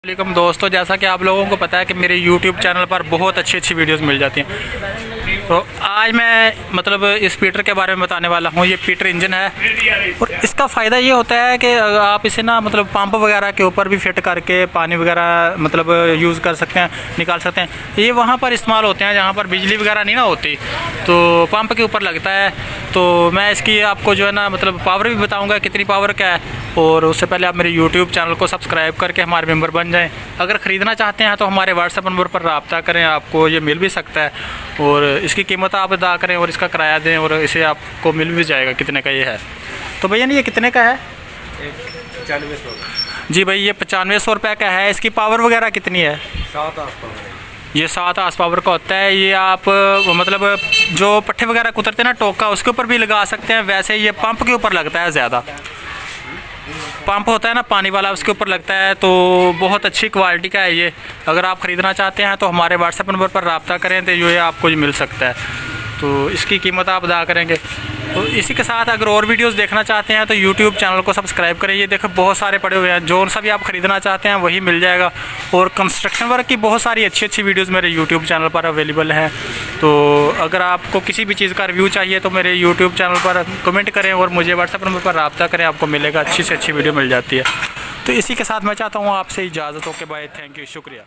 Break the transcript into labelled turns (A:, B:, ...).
A: वालेकुम दोस्तों, जैसा कि आप लोगों को पता है कि मेरे YouTube चैनल पर बहुत अच्छी वीडियोस मिल जाती हैं। तो आज मैं मतलब इस पीटर के बारे में बताने वाला हूँ। ये पीटर इंजन है और इसका फ़ायदा ये होता है कि आप इसे ना मतलब पंप वगैरह के ऊपर भी फिट करके पानी वगैरह मतलब यूज़ कर सकते हैं, निकाल सकते हैं। ये वहाँ पर इस्तेमाल होते हैं जहाँ पर बिजली वगैरह नहीं ना होती, तो पंप के ऊपर लगता है। तो मैं इसकी आपको जो है ना मतलब पावर भी बताऊँगा कितनी पावर का है। और उससे पहले आप मेरे YouTube चैनल को सब्सक्राइब करके हमारे मेंबर बन जाएं। अगर ख़रीदना चाहते हैं तो हमारे व्हाट्सएप नंबर पर रब्ता करें, आपको ये मिल भी सकता है। और इसकी कीमत आप अदा करें और इसका किराया दें और इसे आपको मिल भी जाएगा कितने का ये है। तो भैया ये कितने का है?
B: 9500।
A: जी भाई, ये 9500 रुपये का है। इसकी पावर वगैरह कितनी है?
B: 7 आस पावर।
A: ये 7 आस पावर का होता है। ये आप मतलब जो पट्टे वगैरह कुतरते हैं ना टोका, उसके ऊपर भी लगा सकते हैं। वैसे ये पंप के ऊपर लगता है ज़्यादा। पंप होता है ना पानी वाला, उसके ऊपर लगता है। तो बहुत अच्छी क्वालिटी का है ये। अगर आप ख़रीदना चाहते हैं तो हमारे व्हाट्सएप नंबर पर रब्ता करें तो ये आपको मिल सकता है। तो इसकी कीमत आप अदा करेंगे। तो इसी के साथ अगर और वीडियोस देखना चाहते हैं तो YouTube चैनल को सब्सक्राइब करें। ये देखो बहुत सारे पड़े हुए हैं, जो सा भी आप ख़रीदना चाहते हैं वही मिल जाएगा। और कंस्ट्रक्शन वर्क की बहुत सारी अच्छी वीडियोस मेरे YouTube चैनल पर अवेलेबल हैं। तो अगर आपको किसी भी चीज़ का रिव्यू चाहिए तो मेरे YouTube चैनल पर कमेंट करें और मुझे व्हाट्सएप नंबर पर रब्ता करें, आपको मिलेगा। अच्छी से अच्छी वीडियो मिल जाती है। तो इसी के साथ मैं चाहता हूँ आपसे इजाज़त हो के बाय। थैंक यू, शुक्रिया।